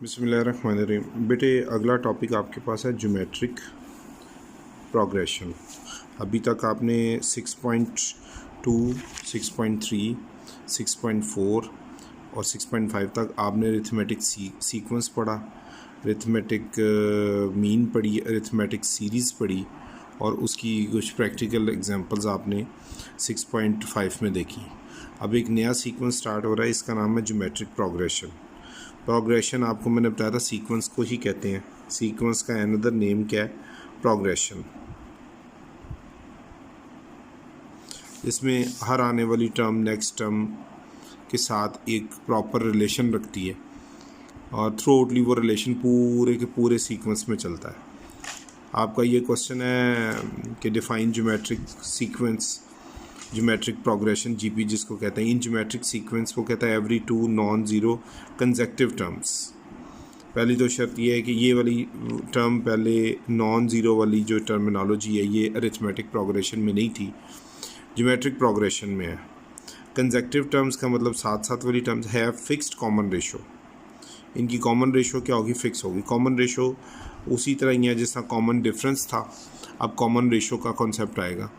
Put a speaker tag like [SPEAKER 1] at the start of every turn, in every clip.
[SPEAKER 1] बिस्मिल्लाहिर्रहमानिर्रहीम। बेटे अगला टॉपिक आपके पास है ज्योमेट्रिक प्रोग्रेशन। अभी तक आपने 6.2, 6.3, 6.4 और 6.5 तक आपने अरिथमेटिक सीक्वेंस पढ़ा, अरिथमेटिक मीन पढ़ी, अरिथमेटिक सीरीज़ पढ़ी और उसकी कुछ प्रैक्टिकल एग्जांपल्स आपने 6.5 में देखी। अब एक नया सीक्वेंस स्टार्ट हो रहा है, इसका नाम है ज्योमेट्रिक प्रोग्रेशन आपको मैंने बताया था सीक्वेंस को ही कहते हैं। सीक्वेंस का अनदर नेम क्या है? प्रोग्रेशन। इसमें हर आने वाली टर्म नेक्स्ट टर्म के साथ एक प्रॉपर रिलेशन रखती है और थ्रू आउटली वो रिलेशन पूरे के पूरे सीक्वेंस में चलता है। आपका ये क्वेश्चन है कि define geometric sequence, geometric progression, GP जिसको कहते हैं। इन ज्योमेट्रिक सीक्वेंस को कहता है every two non zero consecutive terms. पहली तो शर्त ये है कि ये वाली टर्म पहले नॉन ज़ीरो वाली जो टर्मिनोलॉजी है ये अरिथमेटिक प्रोग्रेशन में नहीं थी, ज्योमेट्रिक प्रोग्रेशन में है। कंसेक्टिव टर्म्स का मतलब साथ साथ वाली टर्म्स है फिक्स्ड कॉमन रेशो। इनकी कॉमन रेशो क्या होगी? फिक्स होगी। कॉमन रेशो उसी तरह ही है जिस तरह कॉमन डिफरेंस था, अब कॉमन रेशो का कॉन्सेप्ट आएगा।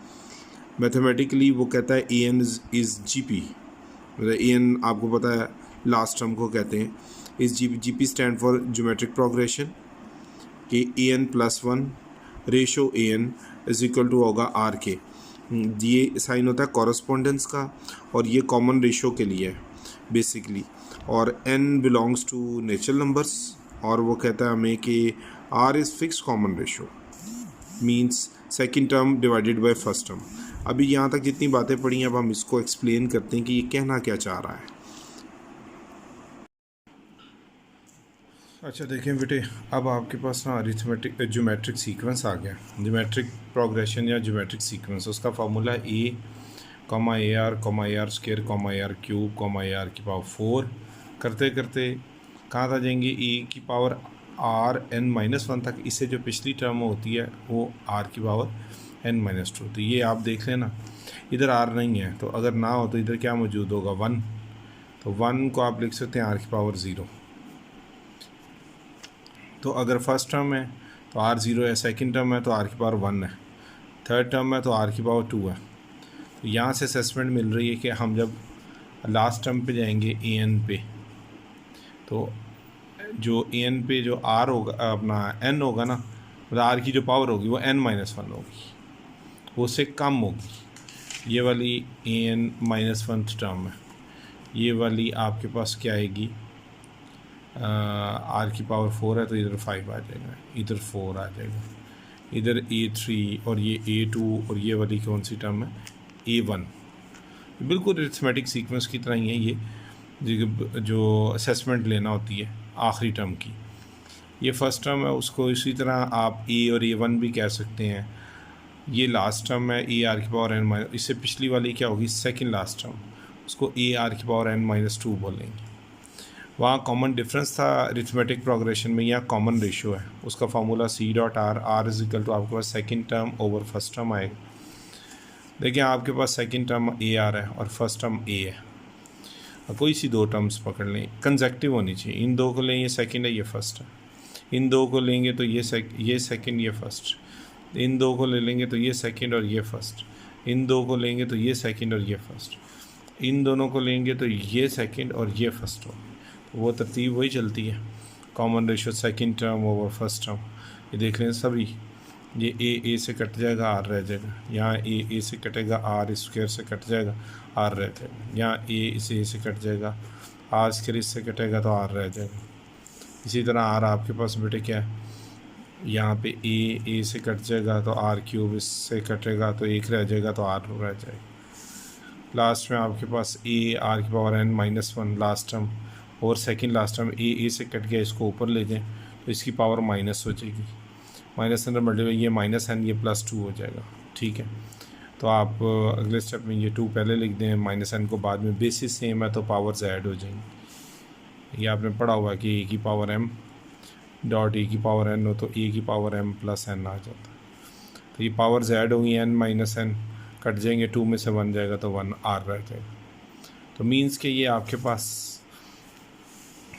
[SPEAKER 1] मैथमेटिकली वो कहता है ए एन इज़ जी पी, मतलब ए एन आपको पता है लास्ट टर्म को कहते हैं इस G P stand for geometric progression कि a n plus one ratio a n is equal to होगा आर के। ये साइन होता है कॉरस्पॉन्डेंस का और ये कॉमन रेशो के लिए है बेसिकली। और n belongs to natural numbers और वो कहता है हमें कि r is fix common ratio means second term divided by first term. अभी यहाँ तक जितनी बातें पढ़ी हैं अब हम इसको एक्सप्लेन करते हैं कि ये कहना क्या चाह रहा है। अच्छा देखिए बेटे, अब आपके पास ना अरिथमेटिक ज्योमेट्रिक सीक्वेंस आ गया। ज्योमेट्रिक प्रोग्रेशन या ज्योमेट्रिक सीक्वेंस, उसका formula a r square a r cube a r की पावर 4 करते करते कहाँ तक जाएंगे? ए की power r n minus one तक। इससे जो पिछली टर्म होती है वो आर की पावर एन माइनस टू। तो ये आप देख लेना, इधर आर नहीं है तो अगर ना हो तो इधर क्या मौजूद होगा? वन। तो वन को आप लिख सकते हैं आर की पावर ज़ीरो। तो अगर फर्स्ट टर्म है तो आर ज़ीरो है, सेकंड टर्म है तो आर की पावर वन है, थर्ड टर्म है तो आर की पावर टू है। तो यहाँ से असेसमेंट मिल रही है कि हम जब लास्ट टर्म पे जाएंगे ए एन पे, तो जो ए एन पे जो आर होगा अपना एन होगा ना, मतलब आर की जो पावर होगी वो एन माइनस वन होगी, वो उससे कम होगी। ये वाली A N minus one term है, ये वाली आपके पास क्या आएगी? आर की पावर 4 है तो इधर 5 आ जाएगा, इधर 4 आ जाएगा, इधर A3 और ये A2 और ये वाली कौन सी टर्म है? A1। बिल्कुल अरिथमेटिक सीक्वेंस की तरह ही है ये, जो असेसमेंट लेना होती है आखिरी टर्म की। ये फर्स्ट टर्म है, उसको इसी तरह आप A और A1 भी कह सकते हैं। ये लास्ट टर्म है ए आर की पावर एन माइनस, इससे पिछली वाली क्या होगी? सेकेंड लास्ट टर्म, उसको ए आर की पावर एन माइनस टू बोलेंगे। वहाँ कॉमन डिफरेंस था अरिथमेटिक प्रोग्रेशन में, यहाँ कॉमन रेशियो है। उसका formula c dot r is equal to आपके पास second term over first term आएगा। देखिए आपके पास सेकंड टर्म ए आर है और फर्स्ट टर्म ए है, और कोई सी दो टर्म्स पकड़ लें, कंसेक्टिव होनी चाहिए। इन दो को लें, ये सेकंड है ये फर्स्ट है, इन दो को लेंगे तो ये सेकंड ये फर्स्ट, इन दो को ले लेंगे तो ये सेकंड और ये फर्स्ट, इन दो को लेंगे तो ये सेकंड और ये फर्स्ट, इन दोनों को लेंगे तो ये सेकंड और ये फर्स्ट हो। तो वो तरतीब वही चलती है, common ratio second term over first term. ये देख लें सभी, ये ए से कट जाएगा आर रह जाएगा, यहाँ ए से कटेगा आर स्क्वायर से कट जाएगा आर रह जाएगा, यहाँ ए से कट जाएगा आर स्क्वायर इससे कटेगा तो आर रह जाएगा। इसी तरह आर आपके पास बेटे क्या है? यहाँ पे ए से कट जाएगा तो आर क्यूब इससे कटेगा तो एक रह जाएगा तो आर रह जाएगा। लास्ट में आपके पास ए आर की power n minus one last term और सेकंड लास्ट टर्म ए से कट गया, इसको ऊपर ले जाएं तो इसकी पावर माइनस हो जाएगी, माइनस अंदर मल्टीप्लाई, ये माइनस एन ये प्लस टू हो जाएगा। ठीक है, तो आप अगले स्टेप में ये टू पहले लिख दें, माइनस एन को बाद में। बेसिस सेम है तो पावर्स ऐड हो जाएंगी। ये आपने पढ़ा हुआ कि ए की पावर एम डॉट ए की पावर एन हो तो ए की पावर एम प्लस एन आ जाता है। तो ये पावर्स ऐड होंगी, एन माइनस एन कट जाएंगे, टू में से वन जाएगा तो वन आर रह जाएगा। तो मीन्स के ये आपके पास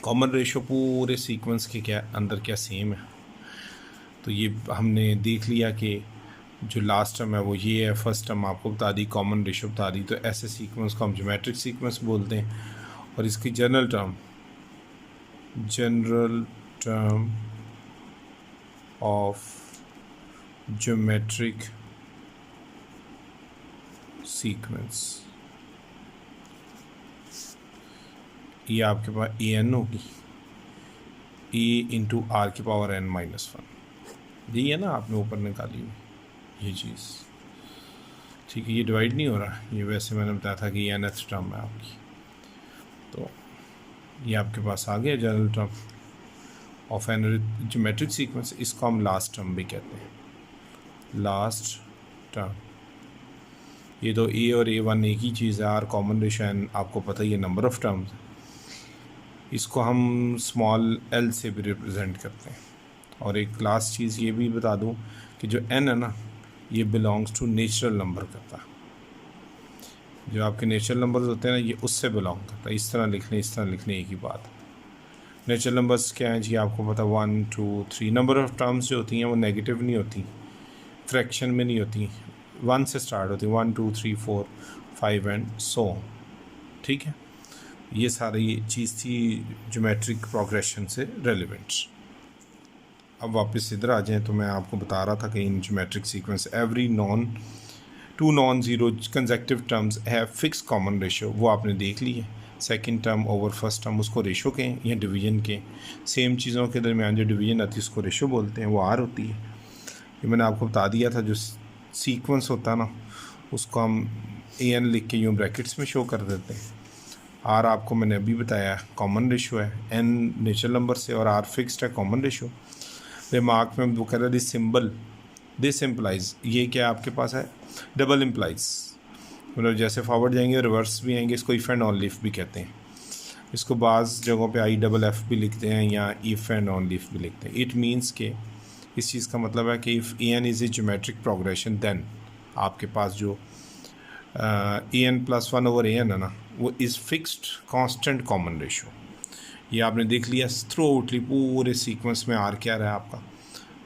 [SPEAKER 1] कॉमन रेशो पूरे सीक्वेंस के क्या अंदर क्या सेम है। तो ये हमने देख लिया कि जो लास्ट टर्म है वो ये है, फर्स्ट टर्म आपको बता दी, कॉमन रेशो बता दी। तो ऐसे सीक्वेंस को हम ज्योमेट्रिक सीक्वेंस बोलते हैं। और इसकी general term of geometric sequence, ये आपके पास ए एन होगी, ए इंटू आर की पावर एन माइनस वन। यही है ना आपने ऊपर निकाली हुई ये चीज़, ठीक है। ये डिवाइड नहीं हो रहा, ये वैसे मैंने बताया था कि ये nth टर्म है आपकी। तो ये आपके पास आ गया general term of an geometric sequence. इसको हम लास्ट टर्म भी कहते हैं, लास्ट टर्म। ये तो ए और ए वन एक ही चीज़ है, आर कॉमन रेशो एन आपको पता ही है नंबर ऑफ टर्म्स। इसको हम स्मॉल एल से भी रिप्रेजेंट करते हैं। और एक लास्ट चीज़ ये भी बता दूं कि जो एन है ना, ये बिलोंग्स टू नेचुरल नंबर करता है। जो आपके नेचुरल नंबर्स होते हैं ना, ये उससे बिलोंग करता है। इस तरह लिख लें, इस तरह लिख लें, एक ही बात है। नेचुरल नंबर्स क्या हैं जी, आपको पता 1 2 3 नंबर ऑफ टर्म्स जो होती हैं वो नेगेटिव नहीं होती, फ्रैक्शन में नहीं होती, 1 से स्टार्ट होती, 1 2 3 4 5 एंड सो, ठीक है। ये सारी चीज़ थी ज्योमेट्रिक प्रोग्रेशन से रेलिवेंट। अब वापस इधर आ जाएं तो मैं आपको बता रहा था कि in geometric sequence every two non zero consecutive terms have fix common ratio. वो आपने देख ली है, second term over first term, उसको रेशो कहें या डिवीजन के। सेम चीज़ों के दरमियान जो डिवीजन आती है उसको रेशो बोलते हैं, वो आर होती है। ये मैंने आपको बता दिया था, जो सीक्वेंस होता है ना उसको हम ए एन लिख के यूँ ब्रैकेट्स में शो कर देते हैं। आर आपको मैंने अभी बताया कॉमन रेशो है, एन नेचुरल नंबर से, और आर फिक्स्ड है कॉमन रेशो। रिमार्क में वो कह रहा है दिस सिंबल, दिस इम्प्लाइज, ये क्या आपके पास है, डबल इम्प्लाइज, मतलब जैसे फॉरवर्ड जाएंगे रिवर्स भी आएंगे। इसको इफ़ एंड ऑन लीफ भी कहते हैं। इसको बाज़ जगहों पे आई डबल एफ भी लिखते हैं या इफ़ एंड ऑन लीफ भी लिखते हैं। इट मीन्स के इस चीज़ का मतलब है कि if a n is a geometric progression then आपके पास जो a n plus one over a n है ना, वो is fixed constant common ratio. ये आपने देख लिया थ्रू आउटली पूरे सीक्वेंस में आर क्या रहा है आपका,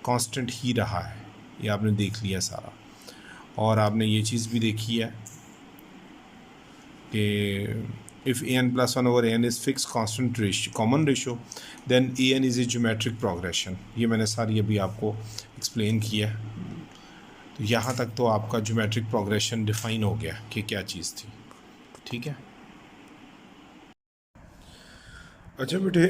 [SPEAKER 1] कांस्टेंट ही रहा है। ये आपने देख लिया सारा। और आपने ये चीज़ भी देखी है कि if a n plus one over a n is fix constant ratio common ratio then a n is a geometric progression. ये मैंने सारी अभी आपको एक्सप्लेन किया है। तो यहाँ तक तो आपका ज्योमेट्रिक प्रोग्रेशन डिफाइन हो गया कि क्या चीज़ थी, ठीक है। अच्छा बेटे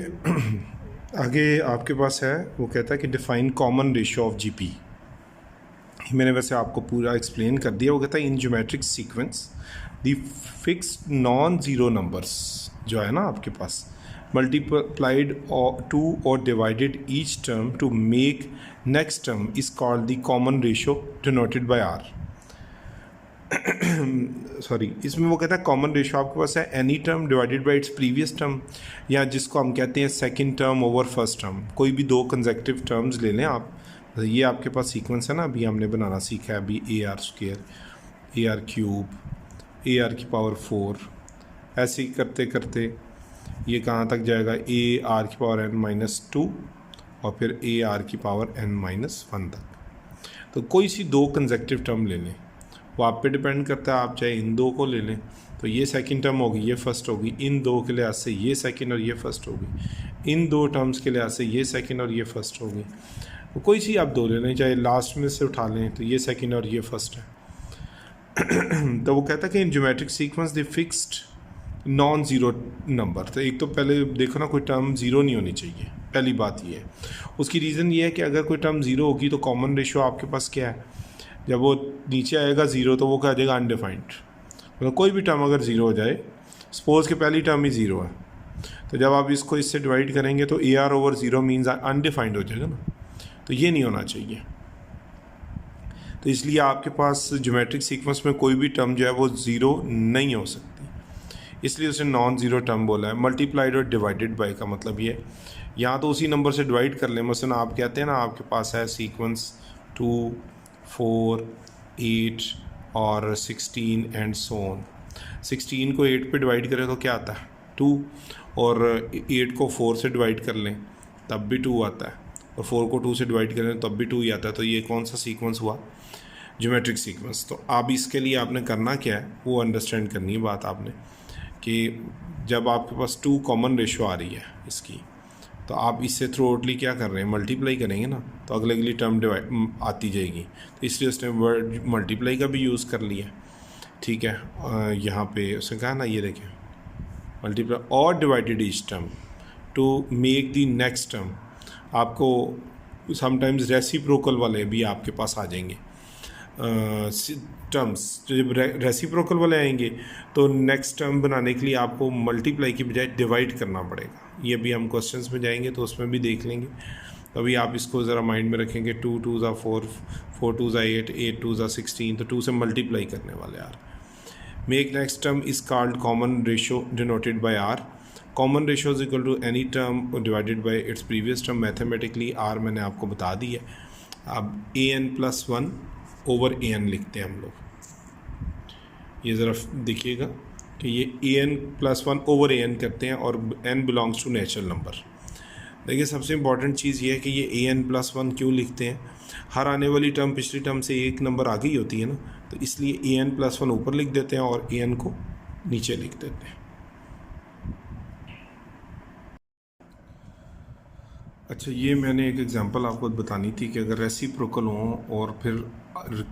[SPEAKER 1] आगे आपके पास है, वो कहता है कि define common ratio of GP. मैंने वैसे आपको पूरा एक्सप्लेन कर दिया। वो कहता है in geometric sequence the fixed non zero numbers जो है ना आपके पास मल्टीप्लाइड टू और divided each term to make next term is called the common ratio denoted by r. Sorry, इसमें वो कहता है कॉमन रेशो आपके पास है any term divided by its previous term, या जिसको हम कहते हैं second term over first term. कोई भी दो कंसेक्टिव टर्म्स ले लें आप। ये आपके पास सीक्वेंस है ना, अभी हमने बनाना सीखा है अभी A R square, A r cube, a r की पावर 4, ऐसे ही करते करते ये कहाँ तक जाएगा, ए आर की पावर एन माइनस 2 और फिर ए आर की पावर एन माइनस 1 तक। तो कोई सी दो कंसेक्टिव टर्म ले लें, वो आप पे डिपेंड करता है। आप चाहे इन दो को ले लें तो ये सेकंड टर्म होगी, ये फर्स्ट होगी। इन दो के लिहाज से ये सेकंड और ये फर्स्ट होगी। इन दो टर्म्स के लिहाज से ये सेकंड और ये फर्स्ट होगी। तो कोई सी आप दो ले लें, चाहे लास्ट में से उठा लें तो ये सेकंड और ये फर्स्ट है। तो वो कहता है कि in geometric sequence the fixed non zero number. तो एक तो पहले देखो ना, कोई टर्म ज़ीरो नहीं होनी चाहिए, पहली बात ये है। उसकी रीज़न ये है कि अगर कोई टर्म ज़ीरो होगी तो कॉमन रेशो आपके पास क्या है, जब वो नीचे आएगा ज़ीरो तो वो कह देगा अनडिफाइंड। मतलब कोई भी टर्म अगर ज़ीरो हो जाए, सपोज़ कि पहली टर्म ही ज़ीरो है, तो जब आप इसको इससे डिवाइड करेंगे तो A R over zero means undefined हो जाएगा ना। तो ये नहीं होना चाहिए। तो इसलिए आपके पास ज्योमेट्रिक सीक्वेंस में कोई भी टर्म जो है वो ज़ीरो नहीं हो सकती, इसलिए उसे नॉन ज़ीरो टर्म बोला है। मल्टीप्लाइड और डिवाइडेड बाय का मतलब ये, यहाँ तो उसी नंबर से डिवाइड कर लें। मसलन आप कहते हैं ना आपके पास है सीक्वेंस 2 4 8 और 16 एंड सो ऑन। 16 को 8 पे डिवाइड करें तो क्या आता है 2, और 8 को 4 से डिवाइड कर लें तब भी 2 आता है, और 4 को 2 से डिवाइड करें तब भी 2 ही आता है। तो ये कौन सा सीक्वेंस हुआ? Geometric sequence. तो अब इसके लिए आपने करना क्या है वो अंडरस्टैंड करनी है बात आपने, कि जब आपके पास 2 कॉमन रेशो आ रही है इसकी, तो आप इससे थ्रू आउटली क्या कर रहे हैं, मल्टीप्लाई करेंगे ना, तो अगली टर्म डिवाइड आती जाएगी। तो इसलिए उसने वर्ड मल्टीप्लाई का भी यूज़ कर लिया, ठीक है। यहाँ पे उसने कहा ना, ये देखें, मल्टीप्लाई और divided each term to make the next term. आपको समटाइम्स रेसिप्रोकल वाले भी आपके पास आ जाएंगे टर्म्स। जब रेसिप्रोकल वाले आएंगे तो नेक्स्ट टर्म बनाने के लिए आपको मल्टीप्लाई की बजाय डिवाइड करना पड़ेगा। ये भी हम क्वेश्चंस में जाएंगे तो उसमें भी देख लेंगे। अभी आप इसको ज़रा माइंड में रखेंगे। 2 2 ज़ा 4, 4 2 ज़ा 8, 8 2 ज़ा 16, तो 2 से मल्टीप्लाई करने वाले यार। Make next term is called common ratio denoted by r. Common ratio is equal to any term divided by its previous term. Mathematically r मैंने आपको बता दी है। अब an+1 ओवर an लिखते हैं हम लोग। ये ज़रा देखिएगा कि ये an+1 ओवर an करते हैं और n belongs to natural number. देखिए सबसे इंपॉर्टेंट चीज़ ये है कि ये an+1 क्यों लिखते हैं। हर आने वाली टर्म पिछली टर्म से एक नंबर आगे ही होती है ना, तो इसलिए an+1 ऊपर लिख देते हैं और an को नीचे लिख देते हैं। अच्छा, ये मैंने एक एग्जांपल आपको बतानी थी कि अगर रेसिप्रोकल हों और फिर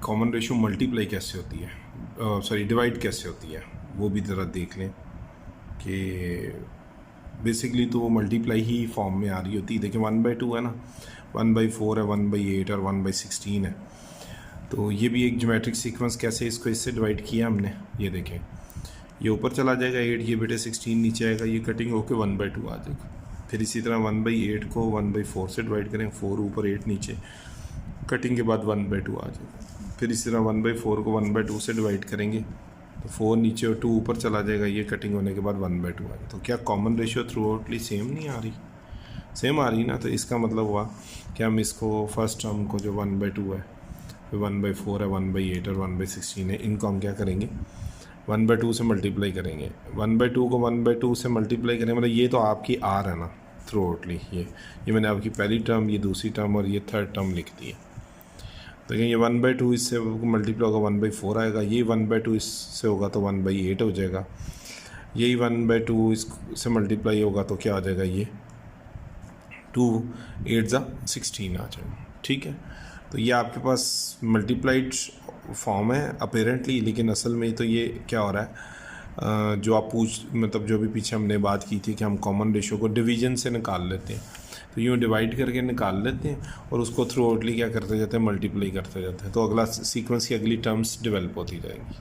[SPEAKER 1] कॉमन रेशो मल्टीप्लाई कैसे होती है, सॉरी डिवाइड कैसे होती है, वो भी ज़रा देख लें कि बेसिकली तो वो मल्टीप्लाई ही फॉर्म में आ रही होती है। देखिए 1/2 है ना, 1/4 है, 1/8 और 1/16 है। तो ये भी एक ज्योमेट्रिक सीक्वेंस कैसे इसको इससे डिवाइड किया हमने, ये देखें, ये ऊपर चला जाएगा 8, ये बेटे 16 नीचे आएगा, ये कटिंग होकर 1/2 आ जाएगा। फिर इसी तरह 1/8 को 1/4 से डिवाइड करें, 4 ऊपर 8 नीचे, कटिंग के बाद 1/2 आ जाएगा। फिर इसी तरह 1/4 को 1/2 से डिवाइड करेंगे तो 4 नीचे और 2 ऊपर चला जाएगा, ये कटिंग होने के बाद 1/2 आ जाएगा। तो क्या कॉमन रेशियो थ्रू आउटली सेम नहीं आ रही? सेम आ रही ना। तो इसका मतलब हुआ कि हम इसको फर्स्ट टर्म को जो 1/2 है, 1/4 है, 1/8 और 1/16 है, इनको हम क्या करेंगे, 1/2 से मल्टीप्लाई करेंगे। 1/2 को 1/2 से मल्टीप्लाई करेंगे, मतलब ये तो आपकी आर है ना थ्रू आउटली। ये मैंने आपकी पहली टर्म, ये दूसरी टर्म और ये थर्ड टर्म लिख दी है। तो ये 1/2 इससे मल्टीप्लाई होगा 1/4 आएगा, ये 1/2 इससे होगा तो 1/8 हो जाएगा, यही 1/2 इससे मल्टीप्लाई होगा तो क्या आ जाएगा, ये 2 8 ज़ा 16 आ जाएगा, ठीक है। तो ये आपके पास मल्टीप्लाइड फॉर्म है अपेरेंटली, लेकिन असल में तो ये क्या हो रहा है, जो आप मतलब जो भी पीछे हमने बात की थी कि हम कॉमन रेशो को डिवीजन से निकाल लेते हैं, तो यूँ डिवाइड करके निकाल लेते हैं और उसको थ्रू आउटली क्या करते जाते हैं, मल्टीप्लाई करते जाते हैं। तो अगला सीक्वेंस की अगली टर्म्स डेवलप होती जाएंगी।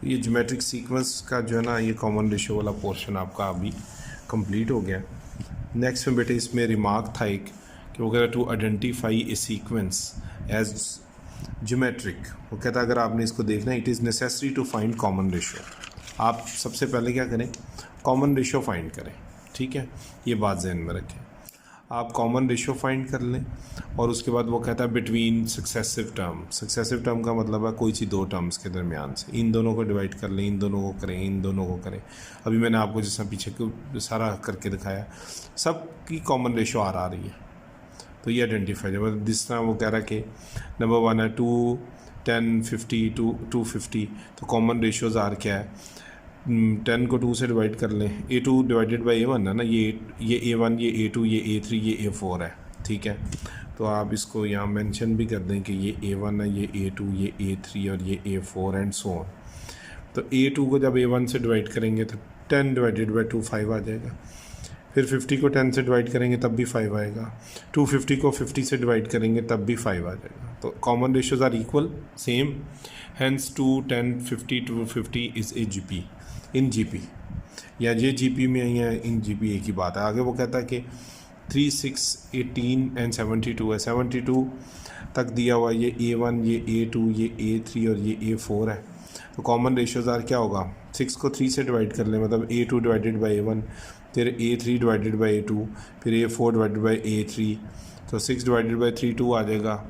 [SPEAKER 1] तो ये ज्योमेट्रिक सीक्वेंस का जो है ना, ये कॉमन रेशो वाला पोर्शन आपका अभी कंप्लीट हो गया। नेक्स्ट में बेटे इसमें रिमार्क था एक कि वो कहता to identify a sequence as geometric. वो कहता अगर आपने इसको देखना है, it is necessary to find common ratio. आप सबसे पहले क्या करें, कॉमन रेशो फाइंड करें, ठीक है। ये बात जहन में रखें, आप कॉमन रेशो फाइंड कर लें और उसके बाद वो कहता है between successive term. Successive term का मतलब है कोई सी दो टर्म्स के दरमियान से, इन दोनों को डिवाइड कर लें, इन दोनों को करें, इन दोनों को करें। अभी मैंने आपको जैसा पीछे को सारा करके दिखाया, सब की कॉमन रेशो आ रही है, तो ये आइडेंटिफाई जब जिस तरह वो कह रहा है कि नंबर 1 है 2 10 50 250, तो कॉमन रेशोज़ आर क्या है, 10 को 2 से डिवाइड कर लें, A2 डिवाइडेड बाई A1 है ना, ये A1, ये A2, ये A3, ये A4 है, ठीक है। तो आप इसको यहाँ मेंशन भी कर दें कि ये A1 है, ये A2, ये A3 और ये A4 एंड सो ऑन। तो A2 को जब A1 से डिवाइड करेंगे तो 10 डिवाइडेड बाई 2 5 आ जाएगा। फिर 50 को 10 से डिवाइड करेंगे तब भी 5 आएगा। 250 को 50 से डिवाइड करेंगे तब भी 5 आ जाएगा। तो common ratios are equal, same, hence 2 10 50 250 is a GP in GP, या ये GP में या इन GP एक ही बात है। आगे वो कहता है कि 3 6 18 एंड 72 है, 72 तक दिया हुआ, ये A1, ये A2, ये A3 और ये A4 है। तो कॉमन रेशियोज आर क्या होगा, 6 को 3 से डिवाइड कर लें, मतलब A2 डिवाइडेड बाई A1, फिर A3 डिवाइडेड बाई A2, फिर A4 डिवाइडेड बाई A3, तो 6 डिवाइडेड बाई 3 2 आ जाएगा,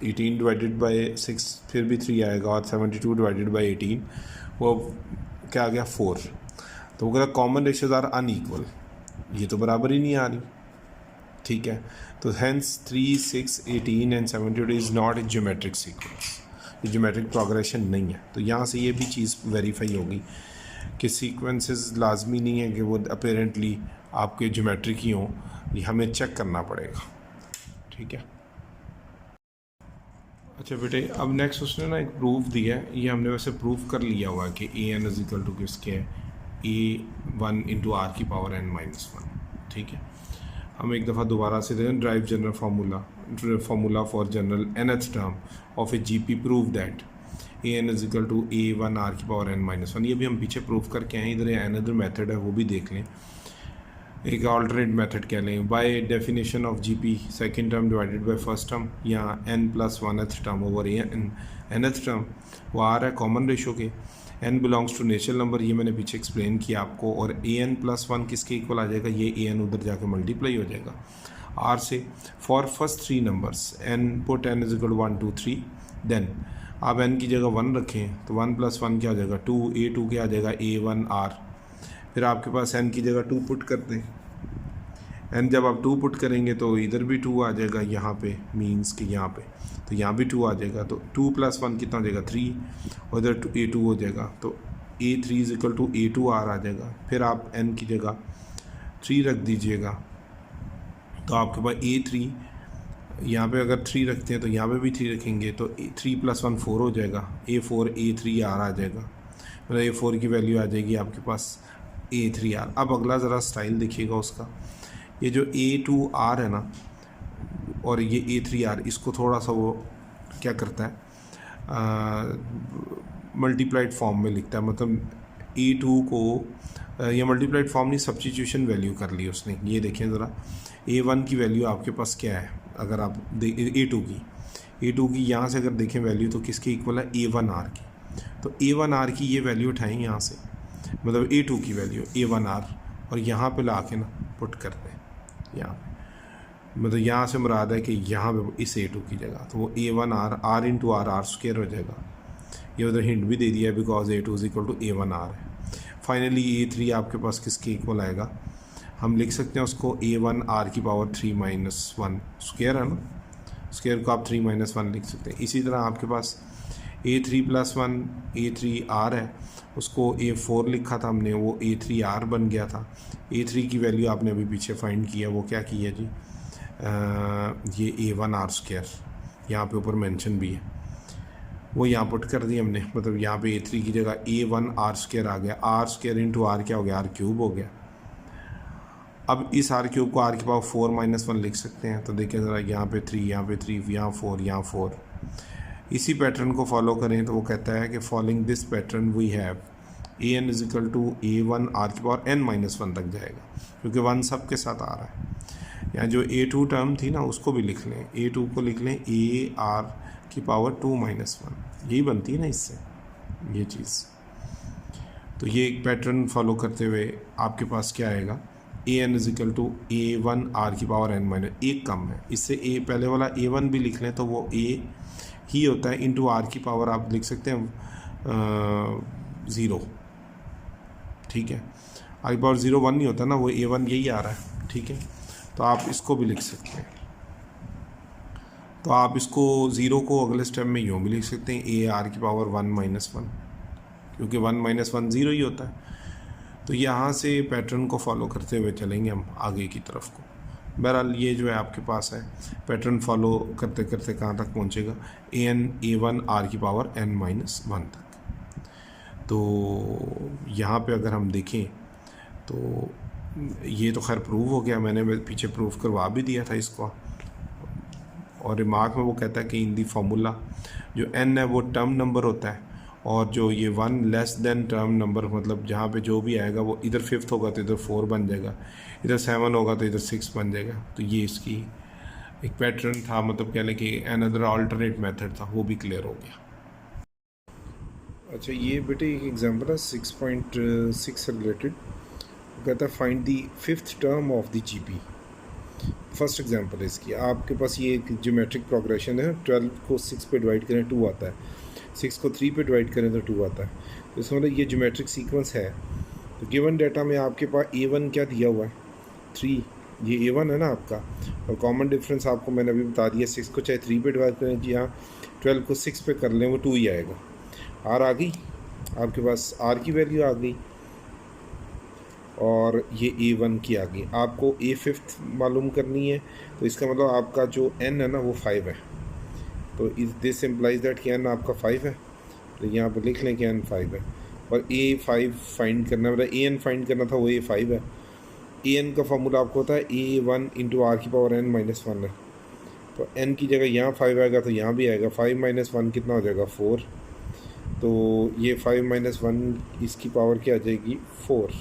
[SPEAKER 1] 18 डिवाइडेड बाई 6 फिर भी 3 आएगा, और 72 डिवाइडेड बाई 18 वो क्या आ गया 4। तो वो कहता कॉमन रेशियोज आर अनईक्वल, ये तो बराबर ही नहीं आ रही, ठीक है। तो hence 3, 6, 18 and 72 is not a geometric sequence, ये ज्योमेट्रिक प्रोग्रेशन नहीं है। तो यहाँ से ये भी चीज़ वेरीफाई होगी कि सीक्वेंसेस लाजमी नहीं है कि वो अपेरेंटली आपके ज्योमेट्रिक ही हों, ये हमें चेक करना पड़ेगा, ठीक है। अच्छा बेटे, अब नेक्स्ट उसने ना एक प्रूफ दिया है, ये हमने वैसे प्रूफ कर लिया हुआ है कि a n is equal to किसके है, A1 इंटू आर की पावर n-1, ठीक है। हम एक दफ़ा दोबारा से देखें, drive general formula for general nth term of a GP prove that an is equal to A1 r की पावर n-1। ये भी हम पीछे प्रूफ करके आए, इधर अनदर मेथड है वो भी देख लें, एक ऑल्टरनेट मेथड कह लें, by definition of GP second term divided by first term, या n+1th term over nth term, वो आ रहा है कॉमन रेशो के, n belongs to natural number, ये मैंने पीछे एक्सप्लेन किया आपको, और an+1 किसके इक्वल आ जाएगा, ये an उधर जाके मल्टीप्लाई हो जाएगा r से। For first 3 numbers n put n is equal 1 2 3, then आप n की जगह 1 रखें तो 1+1 क्या हो जाएगा 2, A2 क्या आ जाएगा A1 r, फिर आपके पास n की जगह 2 पुट कर दें, n जब आप 2 पुट करेंगे तो इधर भी 2 आ जाएगा, यहाँ पे मीन्स कि यहाँ पे, तो यहाँ भी 2 आ जाएगा, तो 2+1 कितना हो जाएगा 3, और इधर A2 हो जाएगा, तो A3 is equal to A2r आ जाएगा। फिर आप n की जगह 3 रख दीजिएगा, तो आपके पास A3, यहाँ पे अगर 3 रखते हैं तो यहाँ पे भी 3 रखेंगे, तो 3+1 4 हो जाएगा, A4 A3r आ जाएगा, मतलब A4 की वैल्यू आ जाएगी आपके पास A3r। अब अगला ज़रा स्टाइल देखिएगा उसका, ये जो A2r है ना और ये A3r, इसको थोड़ा सा वो क्या करता है, मल्टीप्लाइड फॉर्म में लिखता है, मतलब A2 को ये मल्टीप्लाइड फॉर्म नहीं, सब्स्टिट्यूशन वैल्यू कर ली उसने। ये देखें ज़रा, A1 की वैल्यू आपके पास क्या है, अगर आप A2 की यहाँ से अगर देखें वैल्यू, तो किसके इक्वल है A1r की, तो A1r की ये वैल्यू उठाएँ यहाँ से, मतलब A2 की वैल्यू A1r, और यहाँ पे ला के ना पुट कर दें यहाँ पे, मतलब यहाँ से मुराद है कि यहाँ पे इस A2 की जगह, तो वो A1r r into are square हो जाएगा। ये उधर हिंट भी दे दिया है, because A2 is equal to A1r है। फाइनली A3 आपके पास किसके इक्वल आएगा, हम लिख सकते हैं उसको A1r की पावर 3-1 स्क्वायर है ना, स्क्वायर को आप 3-1 लिख सकते हैं। इसी तरह आपके पास A3+1 A3r है, उसको A4 लिखा था हमने, वो A3r बन गया था। A3 की वैल्यू आपने अभी पीछे फाइंड किया, वो क्या की है जी, ये A1r स्क्वायर यहाँ पे ऊपर मेंशन भी है, वो यहाँ पुट कर दी हमने, मतलब यहाँ पे A3 की जगह A1r स्क्वायर आ गया, r स्क्वायर इंटू r क्या हो गया, r क्यूब हो गया। अब इस r क्यूब को r की पावर 4-1 लिख सकते हैं, तो देखिए ज़रा, यहाँ पे 3, यहाँ पे 3, यहाँ 4, यहाँ 4। इसी पैटर्न को फॉलो करें तो वो कहता है कि following this pattern we have an is equal to A1 r की पावर n-1 तक जाएगा, क्योंकि 1 सब के साथ आ रहा है। यहाँ जो A2 टर्म थी ना, उसको भी लिख लें, A2 को लिख लें AR की पावर 2-1, यही बनती है ना इससे ये चीज़। तो ये एक पैटर्न फॉलो करते हुए आपके पास क्या आएगा, an is equal to A1 r की पावर n-, एक कम है इससे, a पहले वाला A1 भी लिख लें तो वो a ही होता है, इंटू r की पावर आप लिख सकते हैं 0, ठीक है। r की पावर 0 1 नहीं होता ना, वो A1 यही आ रहा है, ठीक है। तो आप इसको भी लिख सकते हैं, तो आप इसको 0 को अगले स्टेप में यूँ भी लिख सकते हैं AR की पावर 1-1, क्योंकि 1-1 0 ही होता है। तो यहाँ से पैटर्न को फॉलो करते हुए चलेंगे हम आगे की तरफ को। बहरहाल ये जो है आपके पास है, पैटर्न फॉलो करते करते कहाँ तक पहुँचेगा, A1 r की पावर n-1 तक। तो यहाँ पे अगर हम देखें तो ये तो खैर प्रूव हो गया, मैंने पीछे प्रूव करवा भी दिया था इसको, और रिमार्क में वो कहता है कि इन दी फार्मूला जो n है वो टर्म नंबर होता है, और जो ये 1 लेस देन टर्म नंबर, मतलब जहाँ पे जो भी आएगा वो इधर 5th होगा तो इधर 4 बन जाएगा, इधर 7 होगा तो इधर 6 बन जाएगा। तो ये इसकी एक पैटर्न था, मतलब कह लें कि अनदर अल्टरनेट मेथड था, वो भी क्लियर हो गया। अच्छा, ये बेटे एक एग्जाम्पल है 6.6 से रिलेटेड, कहता है find the 5th term of the GP. First example है इसकी, आपके पास ये एक ज्योमेट्रिक प्रोग्रेशन है, 12 को 6 पे डिवाइड करें 2 आता है, 6 को 3 पे डिवाइड करें तो 2 आता है। तो इसका मतलब ये ज्योमेट्रिक सीक्वेंस है, तो गिवन डाटा में आपके पास A1 क्या दिया हुआ है 3, ये A1 है ना आपका, और कॉमन डिफरेंस आपको मैंने अभी बता दिया 6 को चाहे 3 पे डिवाइड करें जी हाँ, 12 को 6 पे कर लें वो 2 ही आएगा। R आ गई आपके पास, R की वैल्यू आ गई और ये A1 की आ गई। आपको A5 मालूम करनी है, तो इसका मतलब आपका जो n है ना वो 5 है, तो दिस इम्प्लाइज दैट कि n आपका 5 है, तो यहाँ पर लिख लें कि n 5 है। और A5 फाइंड करना, मतलब AN फाइंड करना था, वो A5 है। AN का फार्मूला आपको होता है A1 इंटू R की पावर n माइनस 1 है, तो n की जगह यहाँ 5 आएगा तो यहाँ भी आएगा, 5 माइनस 1 कितना हो जाएगा 4, तो ये 5 माइनस 1 इसकी पावर क्या आ जाएगी 4,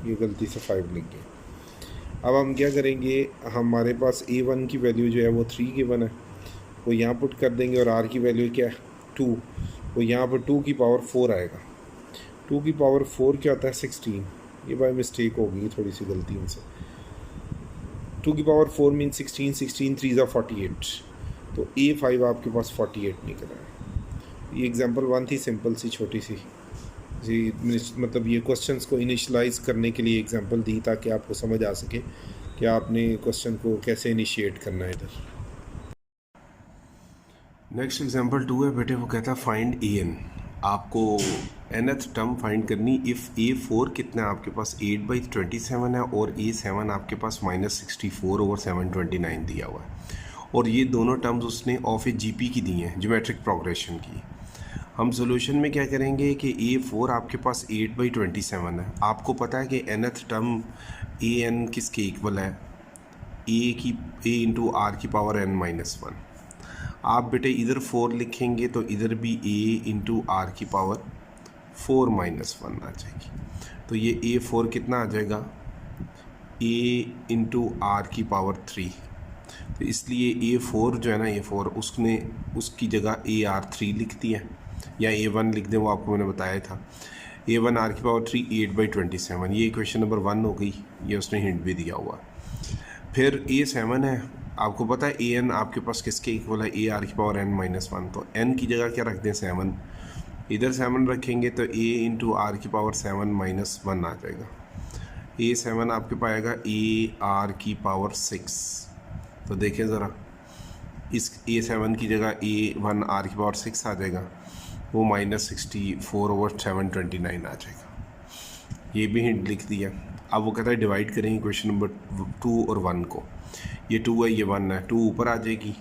[SPEAKER 1] ये गलती से 5 लिख गए। अब हम क्या करेंगे, हमारे पास A1 की वैल्यू जो है वो 3 गिवन है, वो यहाँ पुट कर देंगे, और R की वैल्यू क्या है 2, वो यहाँ पर 2 की पावर 4 आएगा। 2 की पावर 4 क्या होता है 16, ये बाय मिस्टेक हो गई थोड़ी सी गलती इनसे। 2 की पावर 4 मीन 16, 16 3 ज़ा 48, तो A5 आपके पास 48 निकल रहा है। ये एग्जांपल 1 थी, सिंपल सी छोटी सी जी, मतलब ये क्वेश्चंस को इनिशलाइज करने के लिए एग्जांपल दी ताकि आपको समझ आ सके कि आपने क्वेश्चन को कैसे इनिशिएट करना है इधर। नेक्स्ट एग्जांपल 2 है बेटे, वो कहता है फाइंड AN। आपको nth टर्म फाइंड करनी इफ़ A4 कितना है आपके पास 8/27 है और A7 आपके पास -64/729 दिया हुआ है, और ये दोनों टर्म्स उसने ऑफ ए GP की दी हैं, ज्योमेट्रिक प्रोग्रेशन की। हम सोल्यूशन में क्या करेंगे कि A4 आपके पास 8/27 है, आपको पता है कि nth टर्म AN किसके इक्वल है A इंटू R की पावर n-1। आप बेटे इधर 4 लिखेंगे तो इधर भी A इंटू R की पावर 4-1 आ जाएगी, तो ये A4 कितना आ जाएगा A इंटू R की पावर 3, तो इसलिए A4 जो है ना A4 उसने उसकी जगह AR3 लिख दिया, या A1 लिख दें, वो आपको मैंने बताया था। A1 R की पावर 3 8/27, ये इक्वेशन नंबर 1 हो गई, ये उसने हिंट भी दिया हुआ। फिर A7 है, आपको पता है AN आपके पास किसके इक्वल है AR की पावर n-1, तो n की जगह क्या रख दें 7, इधर 7 रखेंगे तो A इंटू R की पावर 7-1 आ जाएगा। A7 आपके पाएगा AR की पावर 6, तो देखें ज़रा, इस A7 की जगह A1 R की पावर 6 आ जाएगा, वो -64/729 आ जाएगा। ये भी हिंट लिख दिया। अब वो कहता है डिवाइड करेंगे क्वेश्चन नंबर 2 और 1 को, ये 2 है ये 1 है, 2 ऊपर आ जाएगी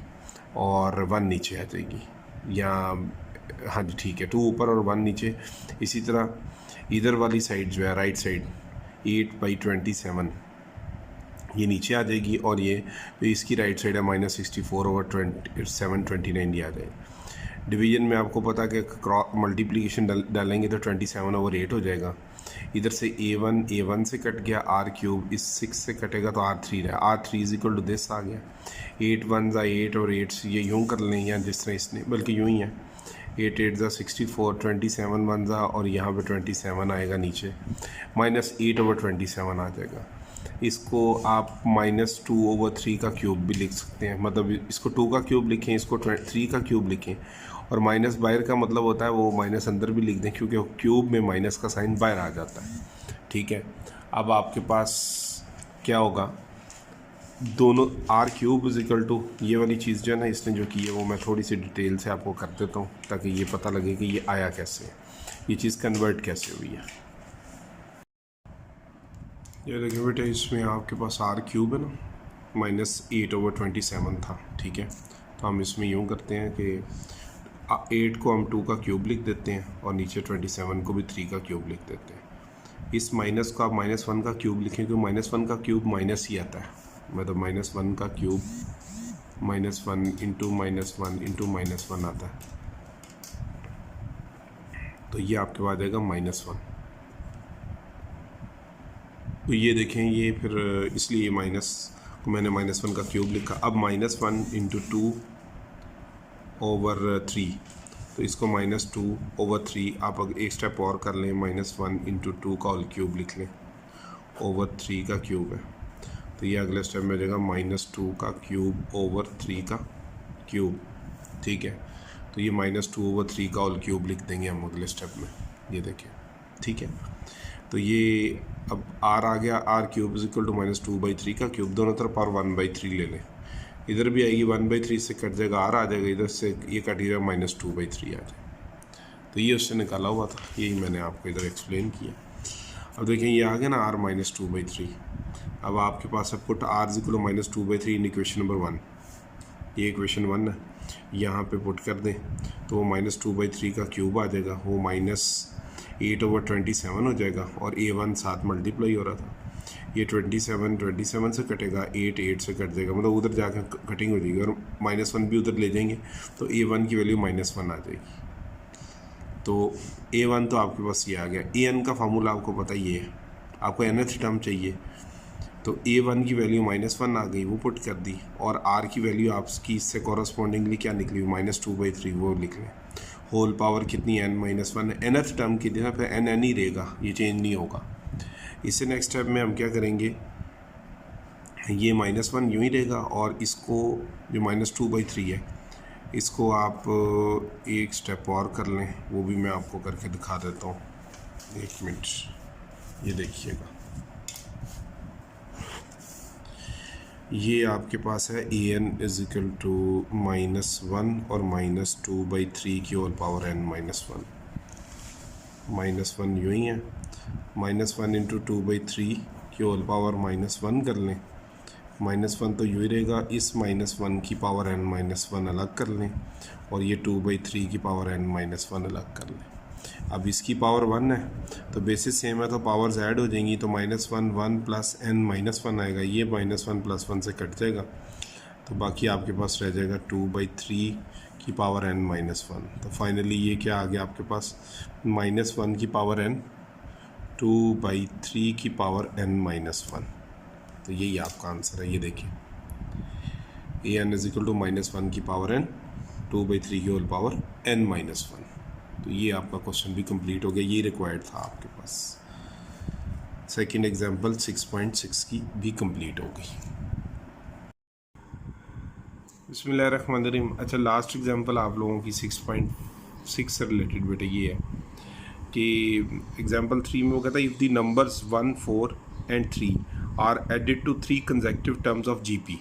[SPEAKER 1] और 1 नीचे आ जाएगी, या हाँ जी ठीक है 2 ऊपर और 1 नीचे। इसी तरह इधर वाली साइड जो है राइट साइड 8/27 ये नीचे आ जाएगी, और ये तो इसकी राइट साइड है -64/729 ये आ जाएगी। डिवीजन में आपको पता कि क्रॉस मल्टीप्लिकेशन डालेंगे तो 27/8 हो जाएगा। इधर से A1 से कट गया, R³ इस 6 से कटेगा तो R3 रहा, R3 = दिस आ गया। 8 1 ज़ा 8 और 8 ये यूँ कर लें, या जिस तरह इसने, बल्कि यूँ ही है 8 8 ज़ा 64, 27 1 ज़ा, और यहाँ पे 27 आएगा नीचे, -8/27 आ जाएगा। इसको आप -2/3 का क्यूब भी लिख सकते हैं, मतलब इसको 2 का क्यूब लिखें, इसको 3 का क्यूब लिखें, और माइनस बाहर का मतलब होता है वो माइनस अंदर भी लिख दें, क्योंकि क्यूब में माइनस का साइन बाहर आ जाता है। ठीक है, अब आपके पास क्या होगा, दोनों R³ ये वाली चीज़ जो है ना इसने जो की है वो मैं थोड़ी सी डिटेल से आपको कर देता हूँ ताकि ये पता लगे कि ये आया कैसे है, ये चीज़ कन्वर्ट कैसे हुई है। ये देखिए बेटे, इसमें आपके पास R³ है ना, -8/27 था। ठीक है, तो हम इसमें यूँ करते हैं कि 8 को हम 2 का क्यूब लिख देते हैं और नीचे 27 को भी 3 का क्यूब लिख देते हैं। इस माइनस को आप -1 का क्यूब लिखें, क्योंकि -1 का क्यूब माइनस ही आता है, मतलब -1 का क्यूब -1 इंटू -1 इंटू -1 आता है, तो ये आपके पास आ जाएगा -1। तो ये देखें, ये फिर इसलिए माइनस को मैंने -1 का क्यूब लिखा। अब -1 इंटू 2/3, तो इसको -2/3 आप एक स्टेप और कर लें, -1 इंटू 2 का होल क्यूब लिख लें, /3 का क्यूब है, तो ये अगले स्टेप में जाएगा -2 का क्यूब /3 का क्यूब। ठीक है, तो ये -2/3 का होल क्यूब लिख देंगे हम अगले स्टेप में, ये देखें। ठीक है, तो ये अब आर आ गया, r cube is equal to -2/3 का क्यूब, दोनों तरफ और 1/3 ले लें, इधर भी आएगी 1/3 से कट जाएगा, आर आ जाएगा, इधर से ये कट जाएगा -2/3 आ जाएगा। तो ये उससे निकाला हुआ था, यही मैंने आपको इधर एक्सप्लेन किया। अब देखें ये आ गया ना r -2/3। अब आपके पास है put r is equal to -2/3 in equation number 1, ये इक्वेशन 1 है, यहाँ पे पुट कर दें तो वो -2/3 का क्यूब आ जाएगा, वो -8/27 हो जाएगा, और a1 साथ मल्टीप्लाई हो रहा था, ये 27 से कटेगा, 8 से कट जाएगा, मतलब उधर जाकर कटिंग हो जाएगी, और -1 भी उधर ले जाएंगे तो a1 की वैल्यू -1 आ जाएगी। तो a1 तो आपके पास ये आ गया। an का फार्मूला आपको पता ही है, आपको nth टर्म चाहिए, तो a1 की वैल्यू -1 आ गई, वो पुट कर दी, और r की वैल्यू आपकी इससे कॉरस्पॉन्डिंगली क्या निकली, -2/3 वो लिख लें, होल पावर कितनी n-1 है, nth टर्म की जगह पे n ही रहेगा, ये चेंज नहीं होगा। इससे नेक्स्ट स्टेप में हम क्या करेंगे, ये -1 यूँ ही रहेगा, और इसको जो -2/3 है इसको आप एक स्टेप और कर लें, वो भी मैं आपको करके दिखा देता हूँ, 1 मिनट, ये देखिएगा, ये आपके पास है an इज इक्वल टू -1 और -2/3 की होल पावर n-1, -1 यूँ ही है, -1 इंटू 2/3 की होल पावर -1 कर लें, -1 तो यूँ ही रहेगा, इस -1 की पावर n-1 अलग कर लें, और ये 2/3 की पावर n-1 अलग कर लें। अब इसकी पावर 1 है तो बेसिस सेम है, तो पावर्स ऐड हो जाएंगी, तो -1 1 प्लस n-1 आएगा, ये -1 + 1 से कट जाएगा, तो बाकी आपके पास रह जाएगा 2/3 की पावर n-1। तो फाइनली ये क्या आ गया आपके पास, -1 की पावर n, 2/3 की पावर n-1। तो यही आपका आंसर है, ये देखिए, an इज इक्वल टू -1 की पावर n, 2/3 की होल पावर n-1। तो ये आपका क्वेश्चन भी कंप्लीट हो गया, ये रिक्वायर्ड था आपके पास। सेकंड एग्जांपल 6.6 की भी कंप्लीट हो गई। बिस्मिल्लाहिर्रहमानिर्रहीम। अच्छा, लास्ट एग्जांपल आप लोगों की 6.6 से रिलेटेड बेटे ये है कि एग्जांपल 3 में वो कहता है if the numbers 1, 4 and 3 are added to 3 consecutive terms of GP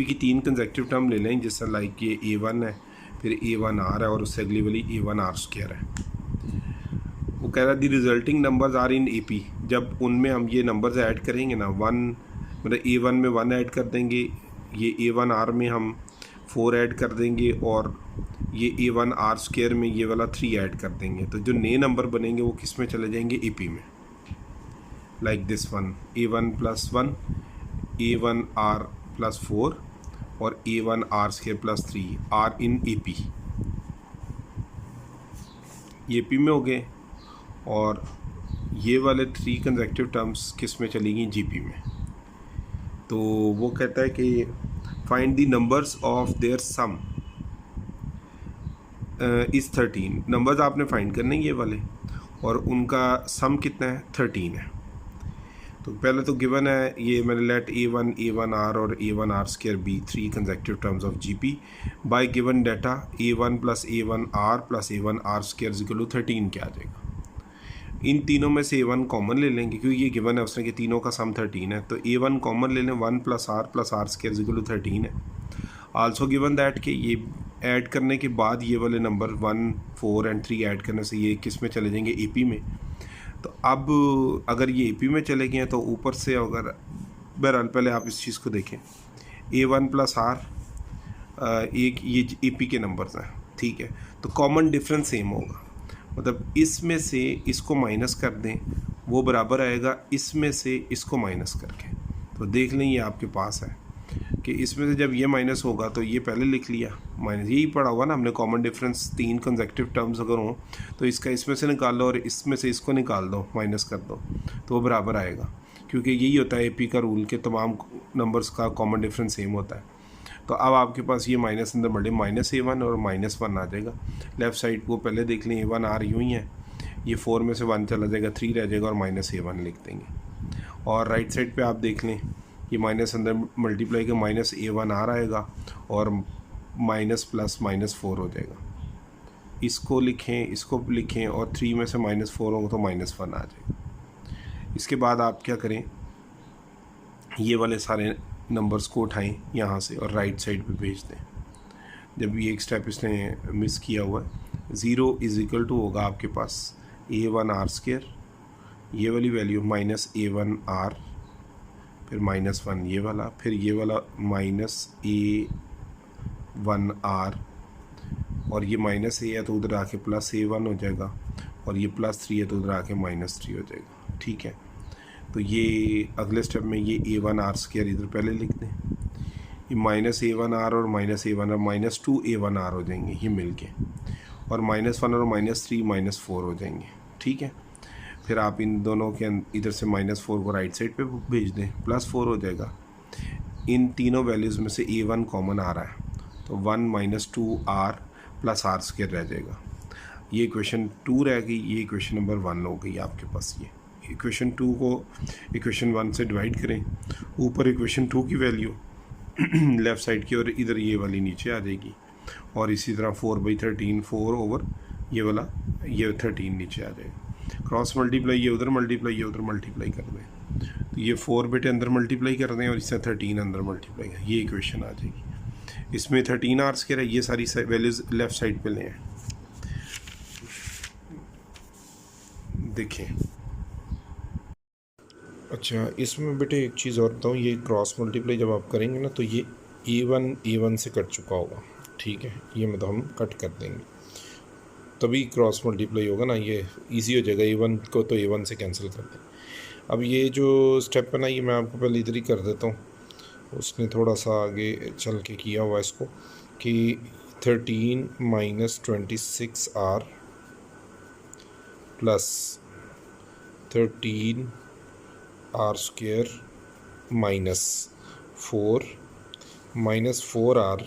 [SPEAKER 1] की 3 कंसेक्टिव टर्म ले लें, जैसा लाइक ये a1 है, फिर a1r है, और उससे अगली वाली a1r² है। वो कह रहा है the resulting numbers are in AP, जब उनमें हम ये नंबर्स ऐड करेंगे ना, 1 मतलब a1 में 1 ऐड कर देंगे, ये a1r में हम 4 ऐड कर देंगे, और ये a1r² में ये वाला 3 ऐड कर देंगे, तो जो नए नंबर बनेंगे वो किस में चले जाएंगे, AP में, like this one, a1 + 1, a1r + 4 और a1r² + 3 आर इन AP, ये AP में हो गए, और ये वाले 3 कंसेक्टिव टर्म्स किस में चलेंगी, GP में। तो वो कहता है कि find the numbers of their some is 13, numbers आपने फाइंड करने ये वाले, और उनका सम कितना है, 13 है। तो पहले तो गिवन है ये मैंने लेट a1 a1r और a1r² be 3 consecutive terms of GP by given data a1 + a1r + a1r² is equal to 13 क्या आ जाएगा। इन तीनों में से a1 कॉमन ले लेंगे, क्योंकि ये गिवन है उसने कि तीनों का सम 13 है, तो a1 कॉमन ले लें, 1 + r + r² is equal to 13 है। आल्सो गिवन दैट कि ये ऐड करने के बाद ये वाले नंबर 1, 4 and 3 ऐड करने से ये किस में चले जाएंगे, AP में। तो अब अगर ये AP में चले गए हैं तो ऊपर से अगर बहरहाल पहले आप इस चीज़ को देखें, a1 + r एक ये AP के नंबर्स हैं, ठीक है, तो कॉमन डिफरेंस सेम होगा, मतलब इसमें से इसको माइनस कर दें वो बराबर आएगा इसमें से इसको माइनस करके। तो देख लें ये आपके पास है कि इसमें से जब ये माइनस होगा तो ये पहले लिख लिया माइनस, यही पढ़ा हुआ ना हमने, कॉमन डिफरेंस 3 कंसेक्टिव टर्म्स अगर हों तो इसका इसमें से निकाल लो और इसमें से इसको निकाल दो, माइनस कर दो, तो वो बराबर आएगा, क्योंकि यही होता है AP का रूल के तमाम नंबर्स का कॉमन डिफरेंस सेम होता है। तो अब आपके पास ये माइनस अंदर बढ़े, -a1 और -1 आ जाएगा। लेफ़्ट साइड को पहले देख लें, a1r यूँ ही है, ये 4 में से 1 चला जाएगा, 3 रह जाएगा और -a1 लिख देंगे। और राइट साइड पे आप देख लें, ये माइनस अंदर मल्टीप्लाई का -a1r आएगा और माइनस प्लस -4 हो जाएगा। इसको लिखें, इसको लिखें, और 3 में से -4 होगा तो -1 आ जाएगा। इसके बाद आप क्या करें, ये वाले सारे नंबर्स को उठाएं यहाँ से और राइट साइड पे भेज दें। जब ये एक स्टेप इसने मिस किया हुआ है, 0 इज इक्वल टू होगा आपके पास a1r², ये वाली वैल्यू माइनस a1r, फिर -1 ये वाला, फिर ये वाला माइनस a1r, और ये माइनस a है तो उधर आके प्लस a1 हो जाएगा, और ये +3 है तो उधर आके -3 हो जाएगा। ठीक है, तो ये अगले स्टेप में ये a1r² इधर पहले लिख दें, ये -a1r और -a1 और -2a1r हो जाएंगे ये मिल के, और -1 और -3 -4 हो जाएंगे। ठीक है, फिर आप इन दोनों के इधर से -4 को राइट साइड पे भेज दें, +4 हो जाएगा। इन तीनों वैल्यूज़ में से a1 कॉमन आ रहा है, तो 1 - 2r + r² रह जाएगा। ये इक्वेशन 2 रह गई, ये इक्वेशन नंबर 1 हो गई आपके पास। ये इक्वेशन 2 को इक्वेशन 1 से डिवाइड करें, ऊपर इक्वेशन 2 की वैल्यू लेफ़्ट साइड की और इधर ये वाली नीचे आ जाएगी, और इसी तरह 4/13 4 ओवर ये वाला ये 13 नीचे आ जाएगा। क्रॉस मल्टीप्लाई ये उधर मल्टीप्लाई ये उधर मल्टीप्लाई कर दें, तो ये 4 बेटे अंदर मल्टीप्लाई कर दें और इससे 13 अंदर मल्टीप्लाई करें, ये इक्वेशन आ जाएगी। इसमें 13r² है, ये सारी वैल्यूज़ लेफ़्ट साइड पे लें। देखें, अच्छा इसमें बेटे एक चीज़ और बताऊँ, ये क्रॉस मल्टीप्लाई जब आप करेंगे ना तो ये a1 से कट चुका होगा। ठीक है, ये मतलब हम कट कर देंगे तभी क्रॉस मल्टीप्लाई होगा ना, ये इजी हो जाएगा। a1 को तो a1 से कैंसिल कर दें। अब ये जो स्टेप है ना, ये मैं आपको पहले इधर ही कर देता हूँ, उसने थोड़ा सा आगे चल के किया हुआ इसको कि 13 - 26r plus 13r² -4r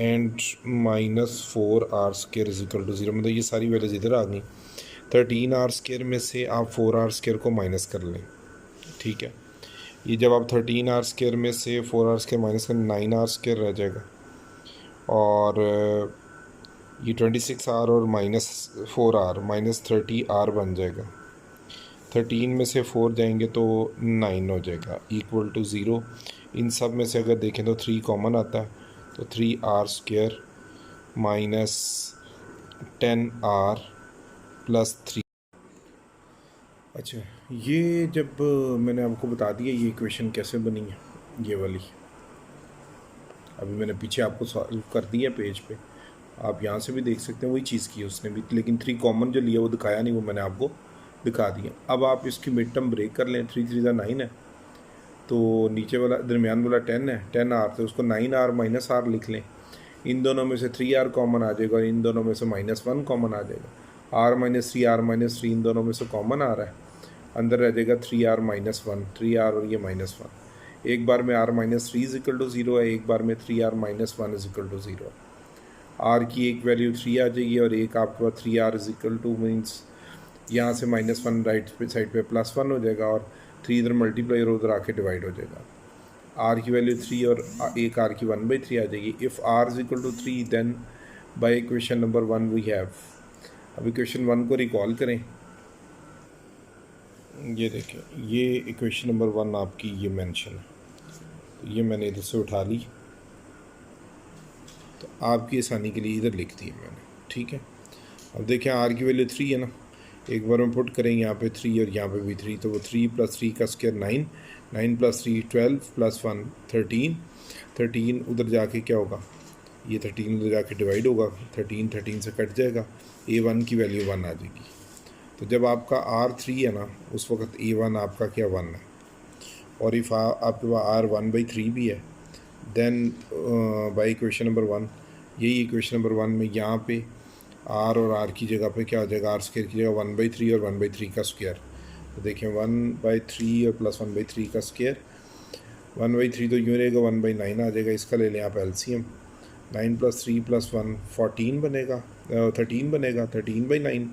[SPEAKER 1] and -4r² is equal to 0। मतलब ये सारी वैल्यूज इधर आ गई। 13r² में से आप 4r² को माइनस कर लें। ठीक है, ये जब आप 13r² में से 4r² माइनस करें 9r² रह जाएगा, और ये 26r और -4r -30r बन जाएगा। 13 में से 4 जाएंगे तो 9 हो जाएगा इक्वल टू 0। इन सब में से अगर देखें तो 3 कॉमन आता है, तो 3r² -10r + 3। अच्छा, ये जब मैंने आपको बता दिया ये इक्वेशन कैसे बनी है, ये वाली अभी मैंने पीछे आपको सॉल्व कर दिया पेज पे, आप यहाँ से भी देख सकते हैं, वही चीज़ की उसने भी, लेकिन 3 कॉमन जो लिया वो दिखाया नहीं, वो मैंने आपको दिखा दिया। अब आप इसकी मिड टर्म ब्रेक कर लें, 3 3 9 है, तो नीचे वाला दरमियान वाला 10 है, 10r, तो उसको 9r - r लिख लें। इन दोनों में से 3r कॉमन आ जाएगा और इन दोनों में से -1 कॉमन आ जाएगा। r - 3 r - 3 इन दोनों में से कॉमन आ रहा है, अंदर रह जाएगा 3r - 1, 3r और ये -1। एक बार में r - 3 इज इक्वल टू 0 है, एक बार में 3r - 1 इज इक्वल टू 0 है। r की एक वैल्यू 3 आ जाएगी और एक आपके पास 3r is equal two means यहाँ से -1 राइट साइड पे +1 हो जाएगा, और 3 इधर मल्टीप्लाई और उधर आके डिवाइड हो जाएगा। r की वैल्यू 3 और एक r की 1/3 आ जाएगी। If r is equal to 3 then by equation number 1 we have. अब इक्वेशन 1 को रिकॉल करें, ये देखें, ये इक्वेशन नंबर 1 आपकी ये मेंशन है, तो ये मैंने इधर से उठा ली, तो आपकी आसानी के लिए इधर लिख दी मैंने। ठीक है, अब देखें r की वैल्यू 3 है ना, एक बार में पुट करें यहाँ पे 3 और यहाँ पे भी 3, तो वो 3 + 3 का स्क्वायर 9, 9 + 3 12 + 1 13, 13 उधर जाके क्या होगा, ये 13 उधर जाके डिवाइड होगा, 13 से कट जाएगा, a1 की वैल्यू 1 आ जाएगी। तो जब आपका r 3 है ना, उस वक्त a1 आपका क्या 1 है, और इफ़ आपके पास r 1/3 भी है, देन बाई इक्वेशन नंबर 1, यही इक्वेशन नंबर 1 में यहाँ पे r और r की जगह पे क्या हो जाएगा, r² की जगह 1/3 और 1/3 का स्क्वायर। तो देखें 1/3 और प्लस 1/3 का स्क्वायर, 1/3 तो यूँ रहेगा, 1/9 आ जाएगा। इसका ले लें आप एलसीएम, 9 + 3 + 1 14 बनेगा, 13 बनेगा, 13/9,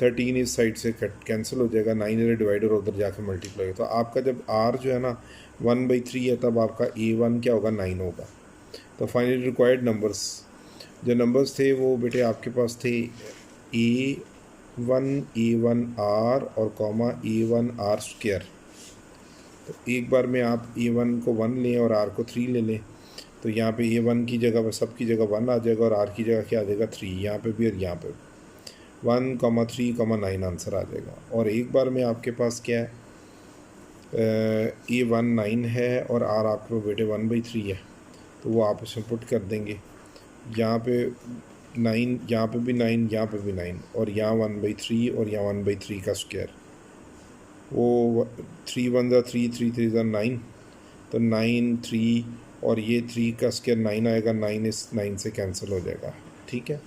[SPEAKER 1] 13 इस साइड से कट कैंसिल हो जाएगा, 9 इधर डिवाइड और उधर जाके मल्टीप्लाई। तो आपका जब r जो है ना 1/3 है, तब आपका a1 क्या होगा, 9 होगा। तो फाइनली रिक्वायर्ड नंबर्स, जो नंबर्स थे वो बेटे आपके पास थे a 1A1R और कॉमा A1R स्क्वायर। तो एक बार में आप A1 को 1 लें और R को 3 ले लें, तो यहाँ पे A1 की जगह पर सब की जगह 1 आ जाएगा और R की जगह क्या आ जाएगा 3, यहाँ पे भी और यहाँ पे 1,3,9 आंसर आ जाएगा। और एक बार में आपके पास क्या है, A1 9 है और R आपके बेटे 1/3 है, तो वो आप उसमें पुट कर देंगे। यहाँ पे 9, यहाँ पे भी 9, यहाँ पे भी 9 और यहाँ 1/3 और यहाँ 1/3 का स्क्वायर। वो 3 1 ज़ा 3, 3 3 ज़ा 9, तो 9 3 और ये 3 का स्क्वायर 9 आएगा, 9 इस 9 से कैंसिल हो जाएगा। ठीक है,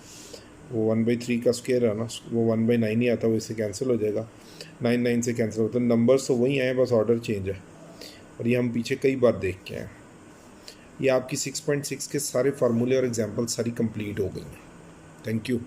[SPEAKER 1] वो 1/3 का स्क्वायर है ना, वो 1/9 ही आता है, वो इससे कैंसिल हो जाएगा, 9 9 से कैंसिल होता है। नंबर्स तो वही आए, बस ऑर्डर चेंज है। और ये हम पीछे कई बार देख के हैं। ये आपकी 6.6 के सारे फार्मूले और एग्जाम्पल सारी कंप्लीट हो गई हैं। Thank you.